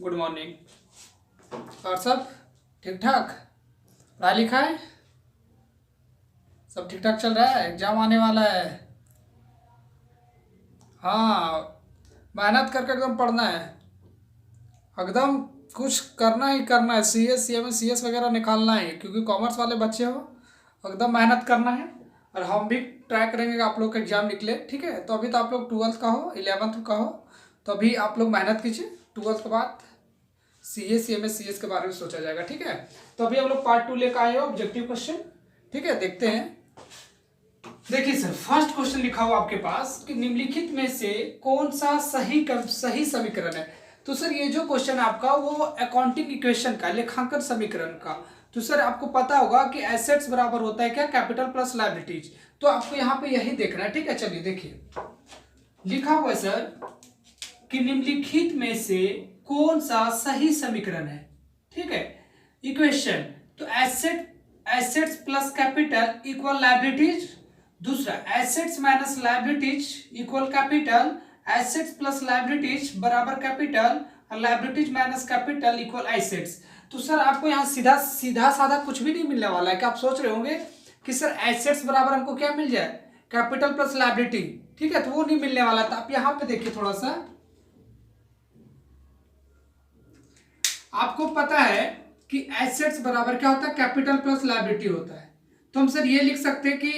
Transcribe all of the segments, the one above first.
Good morning. और सब ठीक ठाक? पढ़ाई लिखाई सब ठीक ठाक चल रहा है? एग्जाम आने वाला है। हाँ, मेहनत करके एकदम पढ़ना है। एकदम कुछ करना ही करना है। C S C M C S वगैरह निकालना है, क्योंकि कॉमर्स वाले बच्चे हो, एकदम मेहनत करना है। और हम भी ट्राई करेंगे कि आप लोग का एग्जाम निकले। ठीक है, तो अभी तो आप लोग 12th का हो, 11th का हो, तो अभी आप लोग मेहनत कीजिए। 12th के बाद C S C M C S के बारे में सोचा जाएगा। ठीक है, तो अभी हम लोग पार्ट 2 लेकर आए हो, ऑब्जेक्टिव क्वेश्चन। ठीक है, देखते हैं। देखिए सर, फर्स्ट क्वेश्चन लिखा हुआ आपके पास कि निम्नलिखित में से कौन सा सही समीकरण है। तो सर ये जो क्वेश्चन है आपका वो अकाउंटिंग इक्वेशन का, लेखांकन समीकरण का। तो सर आपको पता होगा कि एसेट्स बराबर होता है क्या, कैपिटल प्लस लायबिलिटीज। तो आपको यहाँ पे यही देखना है। ठीक है, चलिए देखिए, लिखा हुआ है सर कि निम्नलिखित में से कौन सा सही समीकरण है। ठीक है, इक्वेशन तो assets plus capital equal liabilities. दूसरा assets minus liabilities equal capital. Assets plus liabilities बराबर कैपिटल, और liabilities minus capital equal assets. तो सर आपको यहाँ सीधा सीधा साधा कुछ भी नहीं मिलने वाला है। कि आप सोच रहे होंगे कि सर एसेट्स बराबर हमको क्या मिल जाए, कैपिटल प्लस लायबिलिटी। ठीक है, तो वो नहीं मिलने वाला था। आप यहाँ पे देखिए थोड़ा सा, आपको पता है कि एसेट्स बराबर क्या होता है, कैपिटल प्लस लायबिलिटी होता है। तो हम सर ये लिख सकते हैं कि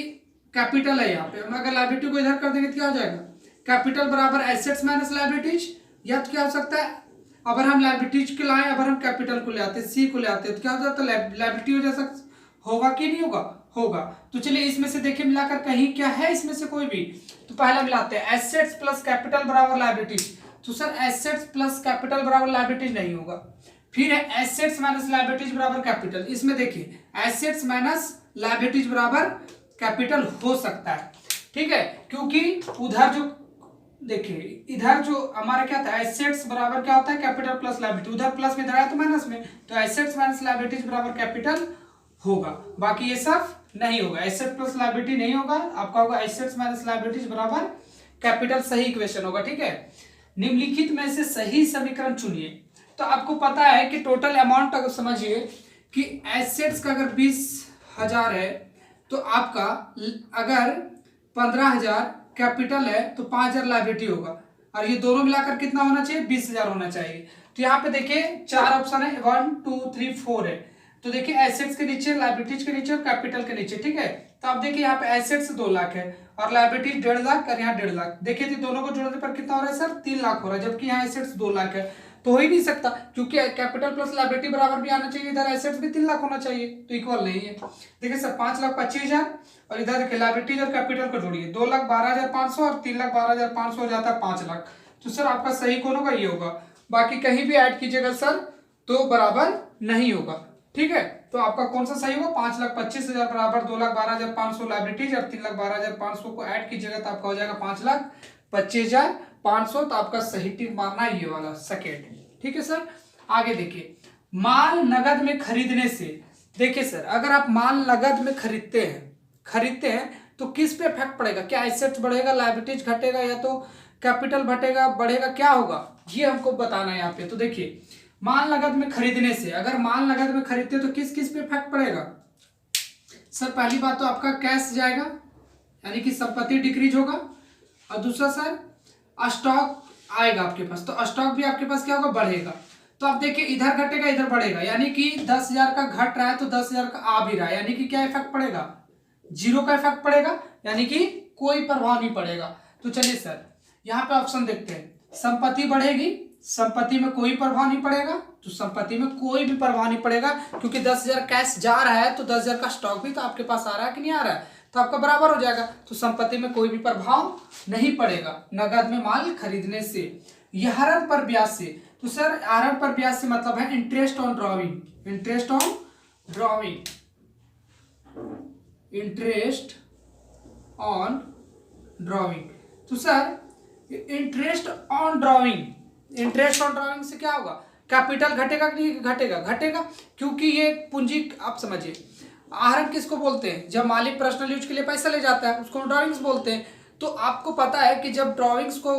कैपिटल है यहाँ पे, हम अगर लायबिलिटी को इधर कर देंगे तो क्या हो जाएगा, कैपिटल बराबर एसेट्स माइनस लायबिलिटीज। या तो क्या हो सकता है, अगर हम लायबिलिटीज को लाएं, अगर हम कैपिटल को ले आते, सी को ले आते, तो क्या हो जाता है, लायबिलिटी हो जा होगा कि नहीं होगा, होगा। तो चलिए इसमें से देखिए मिलाकर कहीं क्या है इसमें से कोई भी, तो पहला मिलाते हैं एसेट्स प्लस कैपिटल बराबर लायबिलिटीज। तो सर एसेट्स प्लस कैपिटल बराबर लायबिलिटीज नहीं होगा। फिर है एसेट्स माइनस लायबिलिटीज बराबर कैपिटल। इसमें देखिए एसेट्स माइनस लायबिलिटीज बराबर कैपिटल हो सकता है। ठीक है, क्योंकि उधर जो देखिए, इधर जो हमारा क्या था, एसेट्स बराबर क्या होता है, कैपिटल प्लस लायबिलिटी। उधर प्लस में, इधर आया तो माइनस में, तो एसेट्स माइनस लायबिलिटीज बराबर कैपिटल होगा। बाकी ये सब नहीं होगा, एसेट प्लस लायबिलिटी नहीं होगा, आपका होगा एसेट्स माइनस लायबिलिटीज बराबर कैपिटल। सही इक्वेशन होगा। ठीक है, निम्नलिखित में से सही समीकरण चुनिए। तो आपको पता है कि टोटल अमाउंट अगर समझिए कि एसेट्स का अगर 20,000 है, तो आपका अगर 15,000 कैपिटल है तो 5,000 लायबिलिटी होगा। और ये दोनों मिलाकर कितना होना चाहिए, 20,000 होना चाहिए। तो यहाँ पे देखिए 4 ऑप्शन है, 1 2 3 4 है। तो देखिए एसेट्स के नीचे, लायबिलिटीज के नीचे और कैपिटल के नीचे। ठीक है, तो आप देखिए यहाँ पे एसेट्स 2 लाख है और लायबिलिटीज 1.5 लाख और यहाँ 1.5 लाख। देखिए तो दोनों को जोड़ने पर कितना हो रहा है सर, 3 लाख हो रहा है, जबकि यहाँ एसेट्स 2 लाख है। तो हो ही नहीं सकता, क्योंकि कैपिटल प्लस लायबिलिटी बराबर भी आना चाहिए, इधर एसेट्स भी 3 लाख होना चाहिए, तो इक्वल नहीं है। देखिए सर 5,25,000 और इधर देखिए लायबिलिटीज और कैपिटल को जोड़िए, 2,12,500 और 3,12,500 हो जाता है 5 लाख। तो सर आपका सही कौन होगा, ये होगा। बाकी कहीं भी ऐड कीजिएगा सर तो बराबर नहीं होगा। ठीक है, तो आपका कौन सा सही होगा, 5,25,000 बराबर 2,12,500 लायबिलिटीज और 3,12,500 को ऐड कीजिएगा तो आपका हो जाएगा 5,25,500। तो आपका सही टिक मारना ये वाला सेकेंड। ठीक है सर, आगे देखिए, माल नगद में खरीदने से। देखिए सर, अगर आप माल नगद में खरीदते हैं तो किस पे इफेक्ट पड़ेगा, क्या एसेट्स बढ़ेगा, लायबिलिटीज घटेगा, या तो कैपिटल घटेगा, बढ़ेगा, क्या होगा, ये हमको बताना है यहाँ पे। तो देखिए माल नगद में खरीदने से, अगर माल नगद में खरीदते तो किस किस पे इफेक्ट पड़ेगा सर। पहली बात तो आपका कैश जाएगा, यानी कि संपत्ति डिक्रीज होगा। और दूसरा सर स्टॉक आएगा आपके पास, तो स्टॉक भी आपके पास क्या होगा, बढ़ेगा। तो आप देखिए इधर घटेगा इधर बढ़ेगा, यानी कि 10,000 का घट रहा है तो 10,000 का आ भी रहा है, यानी कि क्या इफेक्ट पड़ेगा, 0 का इफेक्ट पड़ेगा, यानी कि कोई प्रभाव नहीं पड़ेगा। तो चलिए सर यहाँ पे ऑप्शन देखते हैं, संपत्ति बढ़ेगी, संपत्ति में कोई प्रभाव नहीं पड़ेगा, तो संपत्ति में कोई भी प्रभाव नहीं पड़ेगा, क्योंकि 10,000 कैश जा रहा है तो 10,000 का स्टॉक भी तो आपके पास आ रहा है कि नहीं आ रहा है, तो आपका बराबर हो जाएगा। तो संपत्ति में कोई भी प्रभाव नहीं पड़ेगा नगद में माल खरीदने से। यह हरण पर ब्याज से, तो सर हरण पर ब्याज से मतलब है interest on drawing, interest on drawing, interest on drawing. तो sir interest on drawing, interest on drawing से क्या होगा, कैपिटल घटेगा कि नहीं घटेगा, घटेगा, क्योंकि ये पूंजी, आप समझिए आहरण किसको बोलते हैं, जब मालिक पर्सनल यूज के लिए पैसा ले जाता है उसको ड्रॉइंग्स बोलते हैं। तो आपको पता है कि जब ड्रॉइंग्स को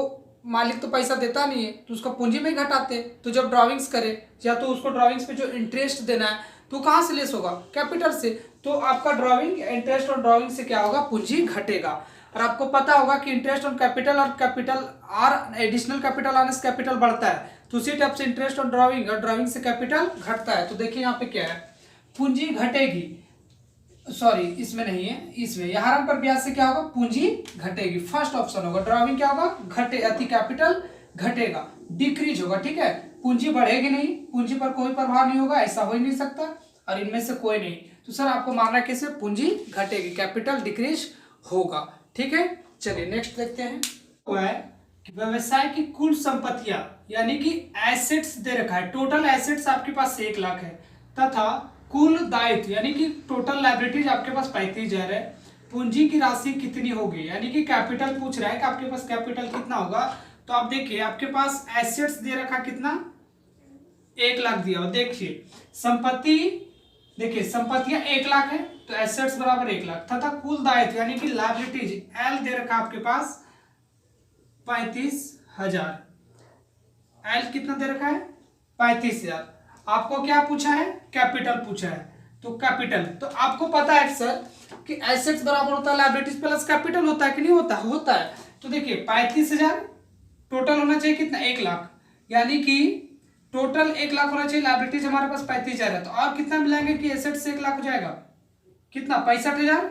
मालिक तो पैसा देता नहीं है तो उसका पूंजी में ही घटाते। तो जब ड्राइंग्स करे या तो उसको ड्राइंग्स पे जो इंटरेस्ट देना है तो कहाँ से लेस होगा, कैपिटल से। तो आपका ड्राइंग इंटरेस्ट और ड्राइंग से क्या होगा, पूंजी घटेगा। और आपको पता होगा कि इंटरेस्ट ऑन कैपिटल और कैपिटल आर एडिशनल कैपिटल आने से कैपिटल बढ़ता है, तो उसी टाइप से इंटरेस्ट ऑन ड्राइंग और ड्राइंग से कैपिटल घटता है। तो देखिए यहाँ पे क्या है, पूंजी घटेगी, सॉरी इसमें नहीं है, इसमें यहाँ पर ब्याज से क्या होगा, पूंजी घटेगी। फर्स्ट ऑप्शन होगा। ड्राइंग क्या होगा, घटे अति कैपिटल घटेगा, डिक्रीज होगा। ठीक है, पूंजी बढ़ेगी नहीं, पूंजी पर कोई प्रभाव नहीं होगा, ऐसा हो ही नहीं सकता, और इनमें से कोई नहीं। तो सर आपको मानना है किससे, पूंजी घटेगी, कैपिटल डिक्रीज होगा। ठीक है, चलिए नेक्स्ट देखते हैं। वो है कि व्यवसाय की कुल संपत्तियां यानी कि एसेट्स दे रखा है, टोटल एसेट्स आपके पास 1 लाख है, तथा कुल दायित्व यानी कि टोटल लायबिलिटीज आपके पास 35,000 है। पूंजी की राशि कितनी होगी, यानी कि कैपिटल पूछ रहा है कि आपके पास कैपिटल कितना होगा। तो आप देखिए आपके पास एसेट्स दे रखा कितना, 1 लाख दिया हो। देखिए संपत्ति, देखिए संपत्तियां 1 लाख है तो एसेट्स बराबर 1 लाख, तथा कुल दायित्व यानी कि लायबिलिटीज एल दे रखा आपके पास 35,000। एल कितना दे रखा है, 35,000। आपको क्या पूछा है, कैपिटल पूछा है। तो कैपिटल, तो आपको पता है सर कि एसेट्स बराबर होता है लायबिलिटीज प्लस कैपिटल, होता है कि नहीं होता, होता है। तो देखिए 35,000 टोटल होना चाहिए कितना, 1 लाख, यानी कि टोटल 1 लाख होना चाहिए, लायबिलिटीज हमारे पास 35,000 है। तो और कितना मिलाएंगे कि एसेट से 1 लाख हो जाएगा, कितना 65,000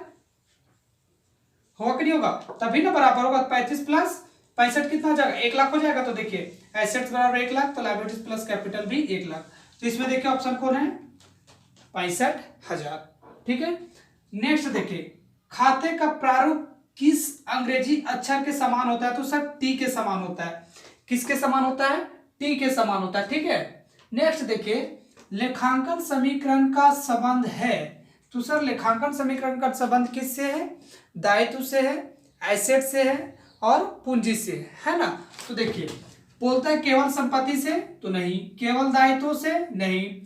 होगा कि नहीं होगा, तभी ना बराबर होगा। 35 प्लस 65 कितना हो जाएगा, 1 लाख हो जाएगा। तो देखिए एसेट्स बराबर 1 लाख, तो लायबिलिटीज प्लस कैपिटल भी 1 लाख। तो इसमें देखिए ऑप्शन कौन है, 65,000। ठीक है, नेक्स्ट देखिए खाते का प्रारूप किस अंग्रेजी अक्षर के समान होता है। तो सर टी के समान होता है। किसके समान होता है, टी के समान होता है। ठीक है, नेक्स्ट देखिए लेखांकन समीकरण का संबंध है। तो सर लेखांकन समीकरण का संबंध किससे है, दायित्व से है, एसेट से है और पूंजी से है ना। तो देखिए बोलता है केवल संपत्ति से, तो नहीं, केवल दायित्व से नहीं,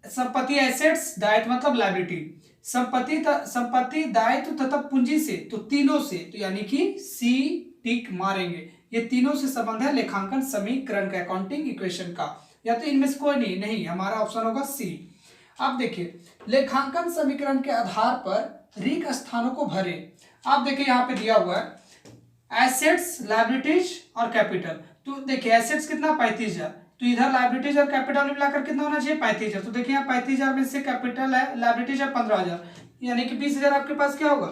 संपत्ति एसेट्स, दायित्व मतलब लायबिलिटी, संपत्ति दायित्व तथा पूंजी से, तो तीनों से, तो यानी कि सी टिक मारेंगे। ये तीनों से संबंध है लेखांकन समीकरण का, अकाउंटिंग इक्वेशन का, या तो इनमें से कोई नहीं, नहीं हमारा ऑप्शन होगा सी। अब देखिए लेखांकन समीकरण के आधार पर रिक्त स्थानों को भरे। आप देखिए यहाँ पे दिया हुआ है एसेट्स, लायबिलिटीज और कैपिटल। तो देखिए एसेट्स कितना 35,000, तो इधर लायबिलिटीज और कैपिटल मिलाकर कितना होना चाहिए 35,000। तो देखिए यहाँ 35,000 में से कैपिटल है, लायबिलिटीज है 15,000, यानी कि 20,000 आपके पास क्या होगा,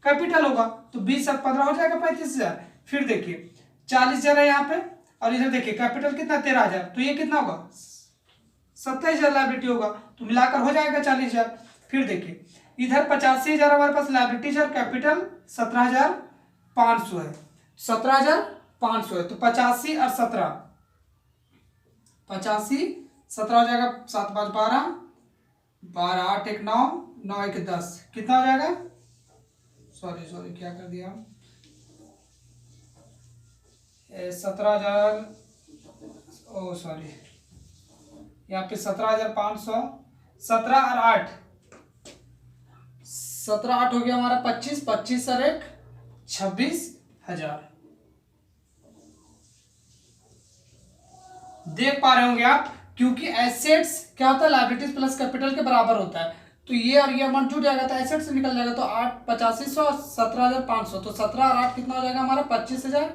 कैपिटल होगा। तो 20 और 15 हो जाएगा 35,000। फिर देखिए 40,000 है यहाँ पे, और इधर देखिए कैपिटल कितना 13,000, तो ये कितना होगा 27,000 लायबिलिटी होगा, तो मिलाकर हो जाएगा 40,000। फिर देखिए इधर 85,000 हमारे पास लायबिलिटीज और कैपिटल 17,500 है, 17,500 है। तो 85 और 17, 85 17 हो जाएगा, 7 5 12, 12 8 1 9, 9 1 10, कितना हो जाएगा, सॉरी क्या कर दिया, 17,000, ओ सॉरी यहाँ पे 17,500, 17 और 8, 17 8 हो गया हमारा 25, 25 और 1 26,000। देख पा रहे होंगे आप, क्योंकि एसेट्स क्या होता है लायबिलिटीज प्लस कैपिटल के बराबर होता है, तो ये और ये अमाउंट जुड़ जाएगा तो एसेट से निकल जाएगा। तो 8 8500 और 17,500, तो 17 और 8 कितना हो जाएगा हमारा 25,000,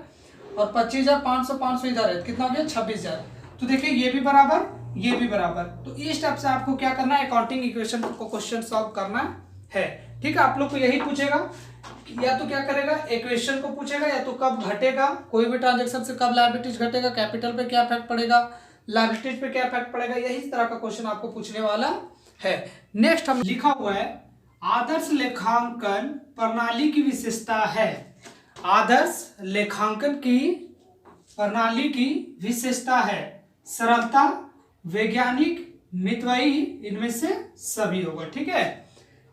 और 25,500 500 इधर है, कितना हो गया 26,000। तो देखिए ये भी बराबर, ये भी बराबर। तो इस स्टेप से आपको क्या करना है, अकाउंटिंग इक्वेशन को क्वेश्चन सॉल्व करना है। ठीक है, आप लोग को यही पूछेगा, या तो क्या करेगा इक्वेशन को पूछेगा, या तो कब घटेगा कोई भी ट्रांजेक्शन से, कब लायबिलिटीज घटेगा, कैपिटल पे क्या इफेक्ट पड़ेगा, लायबिलिटीज पे क्या इफेक्ट पड़ेगा, यही तरह का क्वेश्चन आपको पूछने वाला है। नेक्स्ट हम लिखा हुआ है आदर्श लेखांकन प्रणाली की विशेषता है। आदर्श लेखांकन की प्रणाली की विशेषता है सरलता, वैज्ञानिक, मितव्ययी, इनमें से सभी होगा। ठीक है,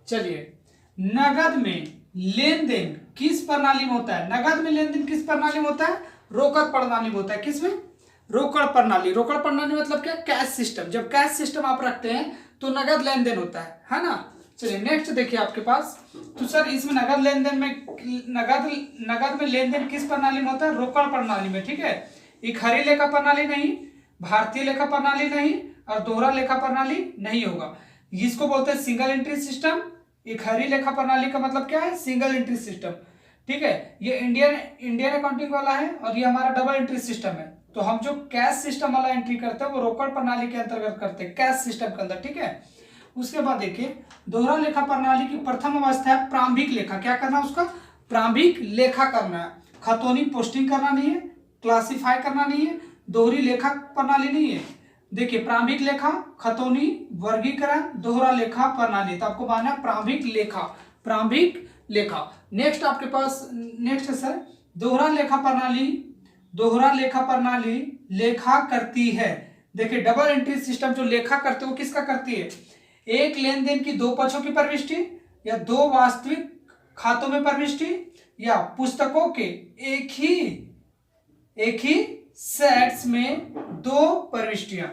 चलिए नगद में लेन देन किस प्रणाली में होता है, नगद में लेन देन किस प्रणाली में होता है, रोकड़ प्रणाली में होता है। किसमें, रोकड़ प्रणाली। रोकड़ प्रणाली मतलब क्या, कैश सिस्टम। जब कैश सिस्टम आप रखते हैं तो नगद लेन देन होता है ना। चलिए नेक्स्ट देखिए आपके पास, तो सर इसमें नगद लेन देन में नगद में लेन देन किस प्रणाली में होता है? रोकड़ प्रणाली में, ठीक है। इकहरी लेखा प्रणाली नहीं, भारतीय लेखा प्रणाली नहीं, और दोहरा लेखा प्रणाली नहीं होगा। इसको बोलते हैं सिंगल एंट्री सिस्टम। इकहरी लेखा प्रणाली का मतलब क्या है? सिंगल एंट्री सिस्टम, ठीक है। ये इंडियन अकाउंटिंग वाला है और ये हमारा डबल एंट्री सिस्टम है। तो हम जो कैश सिस्टम वाला एंट्री करते हैं वो रोकड़ प्रणाली के अंतर्गत करते हैं, कैश सिस्टम के अंदर, ठीक है। उसके बाद देखिए दोहरा लेखा प्रणाली की प्रथम अवस्था है प्रारंभिक लेखा। क्या करना है उसका? प्रारंभिक लेखा करना है। खतौनी पोस्टिंग करना नहीं है, क्लासिफाई करना नहीं है, दोहरी लेखा प्रणाली नहीं है। देखिए प्रारंभिक लेखा, खतौनी, वर्गीकरण, दोहरा लेखा प्रणाली। तो आपको मानना है प्रारंभिक लेखा, प्रारंभिक लेखा। नेक्स्ट आपके पास नेक्स्ट है सर दोहरा लेखा प्रणाली। दोहरा लेखा प्रणाली लेखा करती है, देखिए डबल एंट्री सिस्टम जो लेखा करते हो किसका करती है? एक लेन देन की दो पक्षों की प्रविष्टि, या दो वास्तविक खातों में प्रविष्टि, या पुस्तकों के एक ही सेट्स में दो प्रविष्टियां,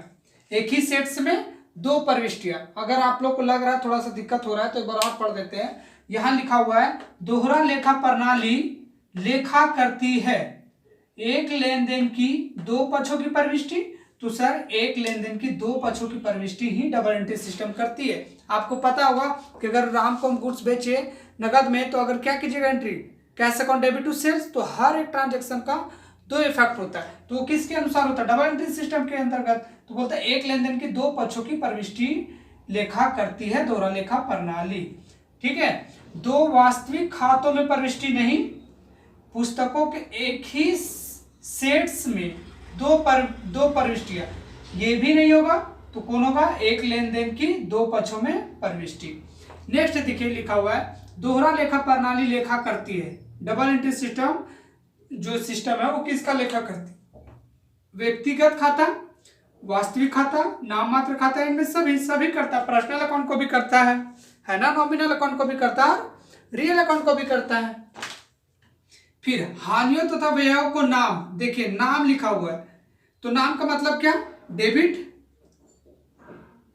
एक ही सेट्स में दो प्रविष्टियां। अगर आप लोग को लग रहा है थोड़ा सा दिक्कत हो रहा है तो एक बार और पढ़ देते हैं। यहां लिखा हुआ है दोहरा लेखा प्रणाली लेखा करती है एक लेन देन की दो पक्षों की प्रविष्टि। तो सर एक लेन देन की दो पक्षों की प्रविष्टि ही डबल एंट्री सिस्टम करती है। आपको पता होगा कि अगर राम को हम गुड्स बेचे नगद में तो अगर क्या कीजिएगा entry? Cash account debit to sales. तो हर एक ट्रांजेक्शन का दो इफेक्ट होता है, तो वो किसके अनुसार होता है? डबल एंट्री सिस्टम के अंतर्गत। तो बोलता है एक लेन देन की दो पक्षों की प्रविष्टि लेखा करती है दोहरा लेखा प्रणाली, ठीक है। दो वास्तविक खातों में प्रविष्टि नहीं, पुस्तकों के एक ही सेट्स में दो प्रविष्टियां, ये भी नहीं होगा। तो कौन होगा? एक लेन देन की दो पक्षों में प्रविष्टि। नेक्स्ट देखिए लिखा हुआ है दोहरा लेखा प्रणाली लेखा करती है। डबल एंट्री सिस्टम जो सिस्टम है वो किसका लेखा करती है? व्यक्तिगत खाता, वास्तविक खाता, नाम मात्र खाता, इनमें सभी करता है। पर्सनल अकाउंट को भी करता है ना, नॉमिनल अकाउंट को भी करता है, रियल अकाउंट को भी करता है। फिर हानियों तथा व्ययों को नाम, देखिए नाम लिखा हुआ है, तो नाम का मतलब क्या? डेबिट।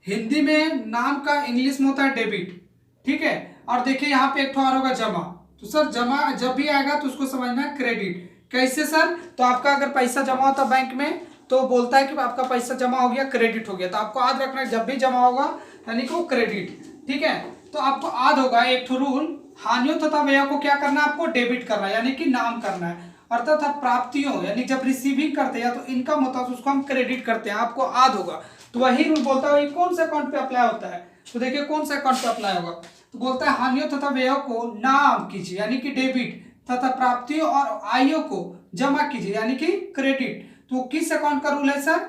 हिंदी में नाम का इंग्लिश में होता है डेबिट, ठीक है। और देखिए यहाँ पे एक ठो और होगा जमा। तो सर जमा जब भी आएगा तो उसको समझना है क्रेडिट। कैसे सर? तो आपका अगर पैसा जमा होता बैंक में तो बोलता है कि आपका पैसा जमा हो गया, क्रेडिट हो गया। तो आपको याद रखना है जब भी जमा होगा यानी कि वो क्रेडिट, ठीक है। तो आपको याद होगा एक ठो रूल, हानियों तथा व्ययों को क्या करना है? आपको डेबिट करना है, यानी कि नाम करना है। अर्थात प्राप्तियों यानी जब रिसीविंग करते हैं या तो इनकम होता है तो उसको हम क्रेडिट करते हैं, आपको याद होगा। तो वही रूल बोलता है कौन से अकाउंट पे अप्लाई होता है? तो देखिए कौन सा अकाउंट पे अप्लाई होगा? तो बोलता है हानियों तथा व्ययों को नाम कीजिए यानी कि डेबिट, तथा प्राप्तियों और आयों को जमा कीजिए यानी कि क्रेडिट। तो किस अकाउंट का रूल है सर?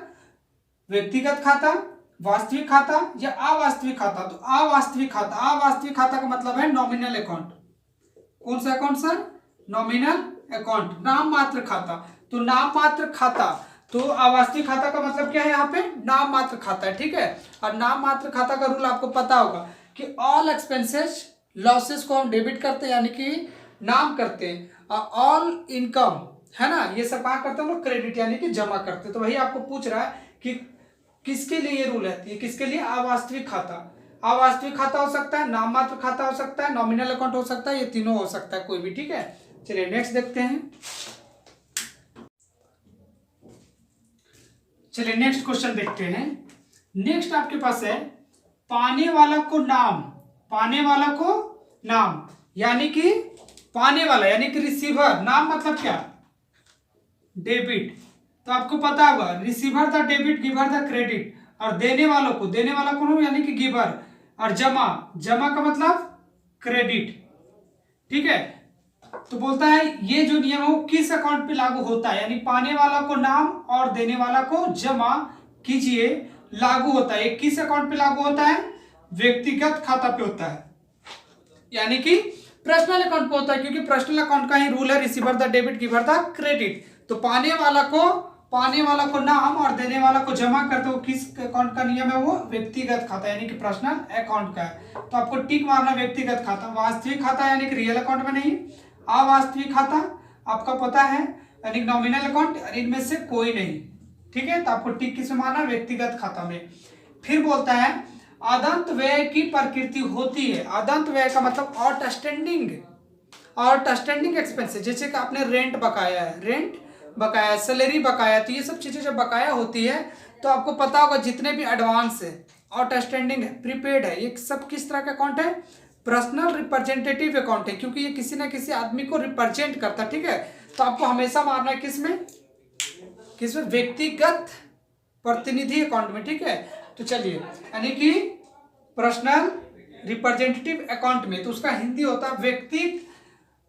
व्यक्तिगत खाता, वास्तविक खाता या अवास्तविक खाता? तो अवास्तविक खाता। अवास्तविक खाता का मतलब है नॉमिनल अकाउंट। कौन सा अकाउंट सर? नॉमिनल अकाउंट, नाम मात्र खाता। तो नाम मात्र खाता, तो अवास्तविक खाता का मतलब क्या है? यहाँ पे नाम मात्र खाता है, ठीक है। और नाम मात्र खाता का रूल आपको पता होगा कि ऑल एक्सपेंसेस लॉसेस को हम डेबिट करते हैं यानी कि नाम करते हैं, और ऑल इनकम है ना ये सब कहाँ करते हैं हम लोग? क्रेडिट यानी कि जमा करते हैं। तो वही आपको पूछ रहा है कि किसके लिए ये रूल है? किसके लिए? अवास्तविक खाता। अवास्तविक खाता हो सकता है, नाम मात्र खाता हो सकता है, नॉमिनल अकाउंट हो सकता है, ये तीनों हो सकता है कोई भी, ठीक है। चलिए नेक्स्ट देखते हैं। चलिए नेक्स्ट क्वेश्चन देखते हैं। नेक्स्ट आपके पास है पाने वाला को नाम, पाने वाला को नाम यानी कि पाने वाला यानी कि रिसीवर। नाम मतलब क्या? डेबिट। तो आपको पता होगा receiver the debit, giver the credit. और देने वालों को, देने वाला कौन यानी कि गिवर। और जमा, जमा का मतलब क्रेडिट, ठीक है। तो बोलता है ये जो नियम है वो किस अकाउंट पे लागू होता है? यानी पाने वाला को नाम और देने वाला को जमा कीजिए लागू होता है। ये किस अकाउंट पे लागू होता है? व्यक्तिगत खाता पे होता है यानी कि पर्सनल अकाउंट पे होता है, क्योंकि पर्सनल अकाउंट का ही रूल है receiver the debit, giver the credit. तो पाने वाला को नाम और देने वाला को जमा करते हो किस अकाउंट का नियम है? वो व्यक्तिगत खाता यानी कि पर्सनल अकाउंट का है। तो आपको टिक मारना व्यक्तिगत खाता। वास्तविक खाता यानी कि रियल अकाउंट में नहीं। अवास्तविक खाता आपका पता है यानी नॉमिनल अकाउंट, इनमें से कोई नहीं, ठीक है। तो आपको टिक किस में मारना? व्यक्तिगत खाता में। फिर बोलता है अदंत व्यय की प्रकृति होती है। अदंत व्यय का मतलब आउटस्टैंडिंग एक्सपेंसेस, जैसे कि आपने रेंट बकाया है, सैलरी बकाया, तो ये सब चीजें जब बकाया होती है तो आपको पता होगा जितने भी एडवांस है, आउटस्टैंडिंग है, प्रीपेड है, ये सब किस तरह का अकाउंट है? पर्सनल रिप्रेजेंटेटिव अकाउंट है, क्योंकि ये किसी ना किसी आदमी को रिप्रेजेंट करता है। ठीक है, तो आपको हमेशा मारना है किसमें? व्यक्तिगत प्रतिनिधि अकाउंट में। ठीक है, तो चलिए, यानी कि पर्सनल रिप्रेजेंटेटिव अकाउंट में, तो उसका हिंदी होता है व्यक्ति।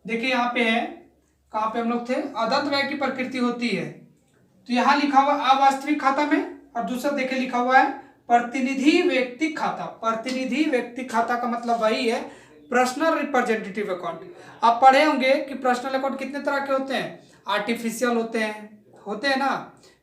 देखिए यहाँ पे है, कहाँ पे हम लोग थे? अदंत व्यय की प्रकृति होती है, तो यहाँ लिखा हुआ अवास्तविक खाता में, और दूसरा देखिए लिखा हुआ है प्रतिनिधि व्यक्ति खाता। प्रतिनिधि व्यक्ति खाता का मतलब वही है पर्सनल रिप्रेजेंटेटिव अकाउंट। आप पढ़े होंगे कि पर्सनल अकाउंट कितने तरह के होते हैं? आर्टिफिशियल होते हैं ना,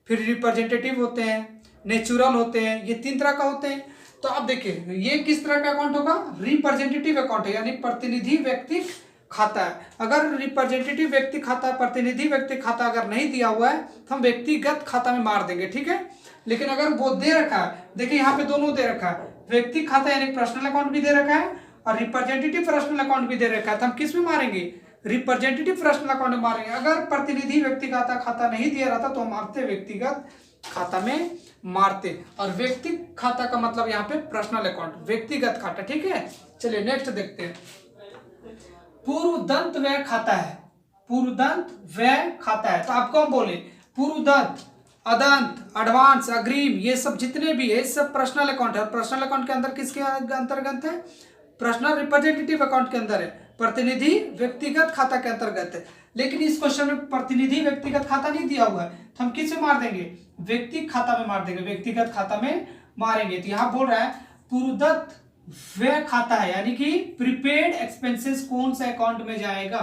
फिर रिप्रेजेंटेटिव होते हैं, नेचुरल होते हैं, ये 3 तरह का होते हैं। तो अब देखिए ये किस तरह का अकाउंट होगा? रिप्रेजेंटेटिव अकाउंट है, यानी प्रतिनिधि व्यक्ति खाता है। अगर रिप्रेजेंटेटिव व्यक्ति खाता, प्रतिनिधि व्यक्ति खाता अगर नहीं दिया हुआ है तो हम व्यक्तिगत खाता में मार देंगे। ठीक है, लेकिन अगर वो दे रखा है, देखिए यहाँ पे दोनों दे रखा है, व्यक्ति खाता यानी पर्सनल अकाउंट भी दे रखा है और रिप्रेजेंटेटिव पर्सनल अकाउंट भी दे रखा है, तो हम किस में मारेंगे? रिप्रेजेंटेटिव पर्सनल अकाउंट में मारेंगे। अगर प्रतिनिधि व्यक्ति खाता नहीं दिया रहता तो हम मारते व्यक्तिगत खाता में मारते, और व्यक्ति खाता का मतलब यहाँ पे पर्सनल अकाउंट, व्यक्तिगत खाता। ठीक है, चलिए नेक्स्ट देखते हैं। पूर्वदंत व्यय खाता है, पूर्वदंत व्यय खाता है, तो आपको हम बोले पूर्वदंत, अदंत, एडवांस, अग्रिम, ये सब जितने भी है सब पर्सनल अकाउंट है। पर्सनल अकाउंट के अंदर किसके अंतर्गत है? पर्सनल रिप्रेजेंटेटिव अकाउंट के अंदर है, प्रतिनिधि व्यक्तिगत खाता के अंतर्गत है। लेकिन इस क्वेश्चन में प्रतिनिधि व्यक्तिगत खाता नहीं दिया हुआ है, तो हम किस में मार देंगे? व्यक्ति खाता में मार देंगे, व्यक्तिगत खाता में मारेंगे। तो यहाँ बोल रहा है पूर्वदत्त व्यय खाता है, यानी कि प्रीपेड एक्सपेंसेस कौन से अकाउंट में जाएगा?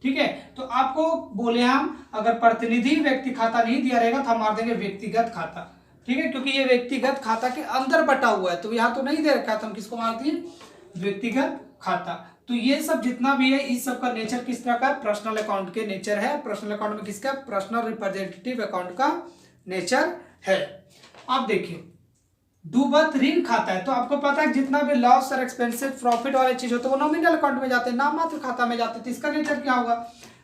ठीक है, तो आपको बोले हम अगर प्रतिनिधि व्यक्ति खाता नहीं दिया रहेगा तो हम मार देंगे व्यक्तिगत खाता। ठीक है, क्योंकि ये व्यक्तिगत खाता के अंदर बटा हुआ है, तो यहाँ तो नहीं दे रखा, तो हम किसको मार दिए? व्यक्तिगत खाता। तो ये सब जितना भी है इस सब का नेचर किस तरह का? पर्सनल अकाउंट के नेचर है। पर्सनल अकाउंट में किसका? पर्सनल रिप्रेजेंटेटिव अकाउंट का नेचर है। आप देखिए डूबत ऋण खाता है, तो आपको पता है जितना भी लॉस और एक्सपेंसिव प्रॉफिट वाले चीज होते हैं वो नॉमिनल अकाउंट में जाते हैं, नाममात्र खाता में जाते हैं। तो इसका नेचर क्या होगा?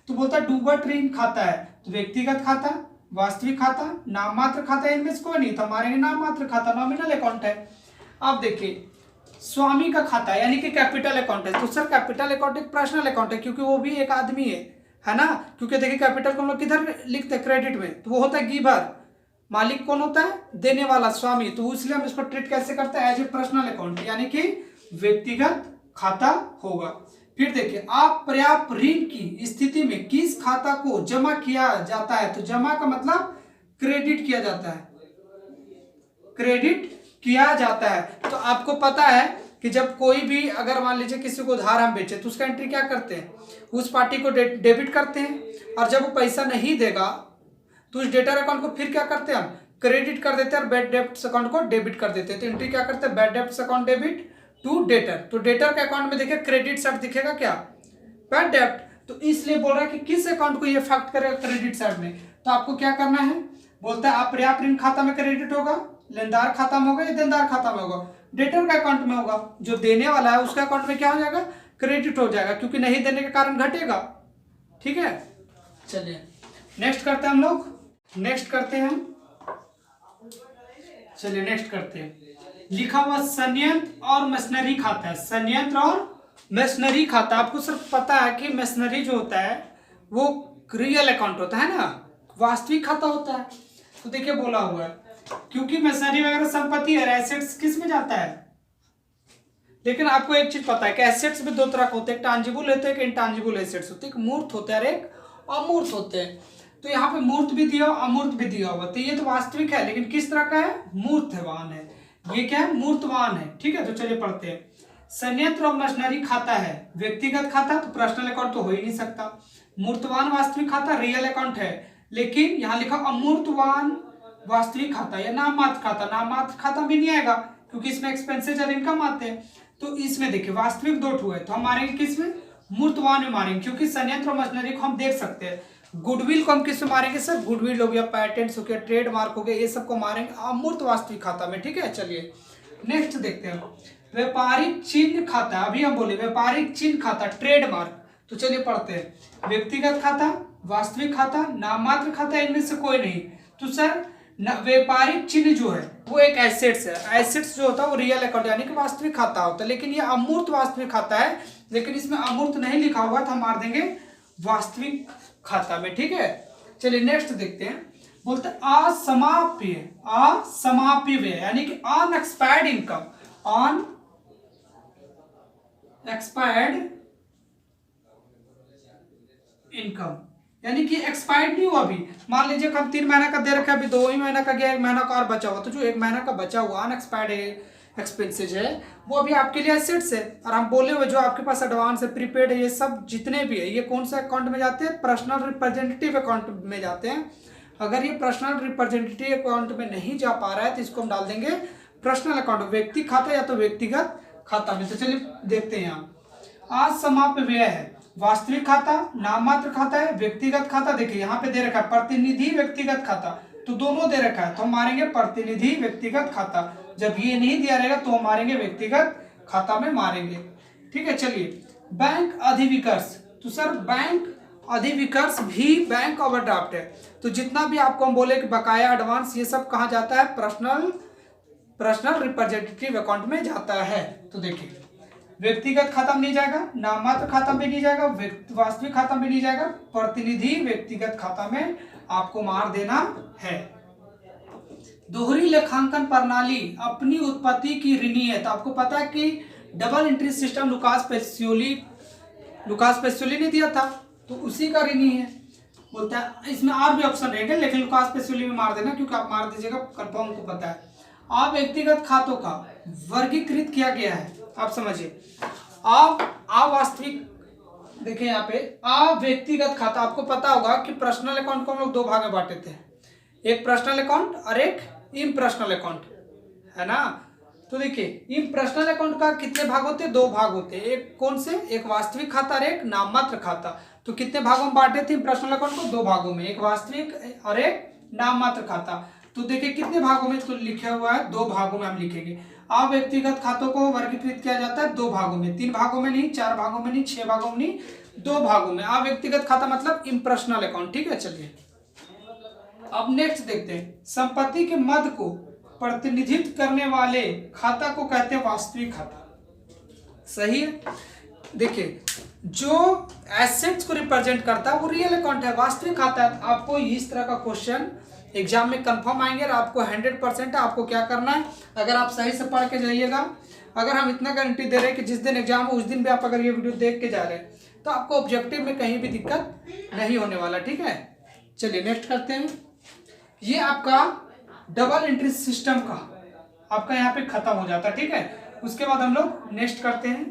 तो बोलता है डूबत ऋण खाता है, तो व्यक्तिगत खाता, वास्तविक खाता, नाममात्र खाता, इनमें से कोई नहीं, तो हमारे नाममात्र खाता नॉमिनल अकाउंट है। आप देखिए स्वामी का खाता है, यानी कि कैपिटल अकाउंट है, तो सर कैपिटल अकाउंट एक पर्सनल अकाउंट है क्योंकि वो भी एक आदमी है ना, क्योंकि देखिए कैपिटल को हम लोग किधर लिखते हैं? क्रेडिट में, तो वो होता है गिवर। मालिक कौन होता है? देने वाला, स्वामी। तो इसलिए हम इसको ट्रीट कैसे करते हैं? एज ए पर्सनल अकाउंट, यानी कि व्यक्तिगत खाता होगा। फिर देखिए अपर्याप्त ऋण की स्थिति में किस खाता को जमा किया जाता है? तो जमा का मतलब क्रेडिट किया जाता है, क्रेडिट किया जाता है। तो आपको पता है कि जब कोई भी अगर मान लीजिए किसी को उधार हम बेचे तो उसका एंट्री क्या करते हैं? उस पार्टी को डेबिट करते हैं, और जब वो पैसा नहीं देगा तो उस डेटर अकाउंट को फिर क्या करते हैं? हम क्रेडिट कर देते हैं, और बैड डेब्ट्स अकाउंट को डेबिट कर देते हैं। तो एंट्री क्या करते हैं? Bad debts account debit to debtor. तो डेटर के अकाउंट में देखिए क्रेडिट साइड दिखेगा क्या? बैड डेब्ट। तो इसलिए बोल रहा है कि किस अकाउंट को ये इफेक्ट करेगा क्रेडिट साइड में। तो आपको क्या करना है? बोलता है अपर्याप्त ऋण खाता में क्रेडिट होगा, लेनदार खाता में होगा या देनदार खाता में होगा? डेटर का अकाउंट में होगा। जो देने वाला है उसके अकाउंट में क्या हो जाएगा? क्रेडिट हो जाएगा, क्योंकि नहीं देने के कारण घटेगा। ठीक है, चलिए नेक्स्ट करते हैं हम लोग, नेक्स्ट करते हैं लिखा हुआ संयंत्र और मशीनरी खाता है। संयंत्र और मशीनरी खाता, आपको सिर्फ पता है कि मशीनरी जो होता है वो रियल अकाउंट होता है ना, वास्तविक खाता होता है। तो देखिए बोला हुआ है क्योंकि मशीनरी वगैरह संपत्ति और एसेट्स किस में जाता है? लेकिन आपको एक चीज पता है कि एसेट्स में 2 तरह के होते हैं, टांजिबल होते हैं, इंटांजिबल एसेट्स होते हैं, एक मूर्त होते हैं और एक अमूर्त होते हैं। तो यहाँ पे मूर्त भी दिया अमूर्त भी दिया हुआ, तो ये तो वास्तविक है लेकिन किस तरह का है? मूर्तवान है। ये क्या है? मूर्तवान है। ठीक है, तो चलिए पढ़ते हैं। संयंत्र और मशीनरी खाता है व्यक्तिगत खाता, तो पर्सनल अकाउंट तो हो ही नहीं सकता। मूर्तवान वास्तविक खाता रियल अकाउंट है, लेकिन यहाँ लिखा अमूर्तवान वास्तविक खाता या नाममात्र खाता। नाममात्र खाता भी नहीं आएगा क्योंकि इसमें एक्सपेंसेस और इनकम आते हैं। तो इसमें देखिए वास्तविक 2 ठो है, तो हम मारेंगे किस में? मूर्तवान में मारेंगे, क्योंकि संयंत्र और मशीनरी को हम देख सकते हैं। गुडविल को हम किस में मारेंगे सर? गुडविल हो गया, पैटेंट्स हो गया, ट्रेडमार्क हो गया, ये सबको मारेंगे अमूर्त वास्तविक खाता में। ठीक है, चलिए नेक्स्ट देखते हैं व्यापारिक चिन्ह खाता। अभी हम बोले व्यापारिक चिन्ह खाता, ट्रेडमार्क। तो चलिए पढ़ते हैं। व्यक्तिगत खाता, वास्तविक खाता, नाममात्र खाता, इनमें से कोई नहीं। तो सर व्यापारिक चिन्ह जो है वो एक एसेट्स है। एसेट्स जो होता है वो रियल अकाउंट यानी कि वास्तविक खाता होता है, लेकिन ये अमूर्त वास्तविक खाता है, लेकिन इसमें अमूर्त नहीं लिखा हुआ तो हम मार देंगे वास्तविक खाता में। ठीक है, चलिए नेक्स्ट देखते हैं। बोलते हैं असमाप्य, असमाप्य व्यय यानी कि अनएक्सपायर्ड इनकम, अनएक्सपायर्ड इनकम यानी कि एक्सपायर्ड नहीं हुआ अभी। मान लीजिए हम 3 महीना का दे रखा है, अभी 2 ही महीना का गया, 1 महीना का और बचा हुआ, तो जो 1 महीना का बचा हुआ अनएक्सपायर्ड एक्सपेंसेज है वो अभी आपके लिए एसेट्स है। और हम बोले हुए जो आपके पास एडवांस है, प्रीपेड है, ये सब जितने भी है ये कौन सा अकाउंट में जाते हैं? पर्सनल रिप्रेजेंटेटिव अकाउंट में जाते हैं। अगर ये पर्सनल रिप्रेजेंटेटिव अकाउंट में नहीं जा पा रहा है तो इसको हम डाल देंगे पर्सनल अकाउंट, व्यक्ति खाता या तो व्यक्तिगत खाता में। तो चलिए देखते हैं यहाँ आज समाप्य व्यय है, वास्तविक खाता, नाममात्र खाता है, व्यक्तिगत खाता। देखिए यहाँ पे दे रखा है प्रतिनिधि व्यक्तिगत खाता, तो दोनों दे रखा है, तो हम मारेंगे प्रतिनिधि व्यक्तिगत खाता। जब ये नहीं दिया रहेगा तो हम मारेंगे व्यक्तिगत खाता में मारेंगे। ठीक है, चलिए बैंक अधिविकर्ष। तो सर बैंक अधिविकर्ष भी बैंक ओवरड्राफ्ट है। तो जितना भी आपको हम बोले कि बकाया, एडवांस, ये सब कहाँ जाता है? पर्सनल रिप्रेजेंटेटिव अकाउंट में जाता है। तो देखिए व्यक्तिगत खाता में नहीं जाएगा, नाममात्र खाता में नहीं जाएगा, वास्तविक खाता में नहीं जाएगा, प्रतिनिधि व्यक्तिगत खाता में आपको मार देना है। दोहरी लेखांकन प्रणाली अपनी उत्पत्ति की ऋणी है। तो आपको पता है कि double entry system Lucas Pacioli ने दिया था, तो उसी का ऋणी है। बोलता है इसमें और भी ऑप्शन रहेंगे, लेकिन लुकास पेसियोली में मार देना, क्योंकि आप मार दीजिएगा कंफर्म को पता है। आप व्यक्तिगत खातों का वर्गीकृत किया गया है, आप समझिए। अवास्तविक, देखिए यहाँ पे अव्यक्तिगत खाता, आपको पता होगा कि पर्सनल अकाउंट को हम लोग 2 भाग में बांटे थे, एक पर्सनल अकाउंट और एक इम्पर्सनल अकाउंट, है ना। तो देखिए इम्पर्सनल अकाउंट का कितने भाग होते हैं? 2 भाग होते हैं। एक कौन से? एक वास्तविक खाता और एक नाममात्र खाता। तो कितने भागों में बांटे थे इम्पर्सनल अकाउंट को? 2 भागों में, एक वास्तविक और एक नाममात्र खाता। तो देखिए कितने भागों में, तो लिखा हुआ है 2 भागों में हम लिखेंगे। अव्यक्तिगत खातों को वर्गीकृत किया जाता है 2 भागों में, 3 भागों में नहीं, 4 भागों में नहीं, 6 भागों में नहीं, 2 भागों में। अव्यक्तिगत खाता मतलब इम्पर्सनल अकाउंट। ठीक है, चलिए अब नेक्स्ट देखते हैं। संपत्ति के मद को प्रतिनिधित्व करने वाले खाता को कहते हैं वास्तविक खाता। सही है। देखिए जो एसेट्स को रिप्रेजेंट करता है वो रियल अकाउंट है, वास्तविक खाता है। आपको इस तरह का क्वेश्चन एग्जाम में कंफर्म आएंगे और आपको 100% है। आपको क्या करना है, अगर आप सही से पढ़ के जाइएगा, अगर हम इतना गारंटी दे रहे हैं कि जिस दिन एग्जाम हो उस दिन भी आप अगर ये वीडियो देख के जा रहे हैं तो आपको ऑब्जेक्टिव में कहीं भी दिक्कत नहीं होने वाला। ठीक है, चलिए नेक्स्ट करते हैं। ये आपका डबल एंट्री सिस्टम का आपका यहाँ पे खत्म हो जाता है। ठीक है, उसके बाद हम लोग नेक्स्ट करते हैं।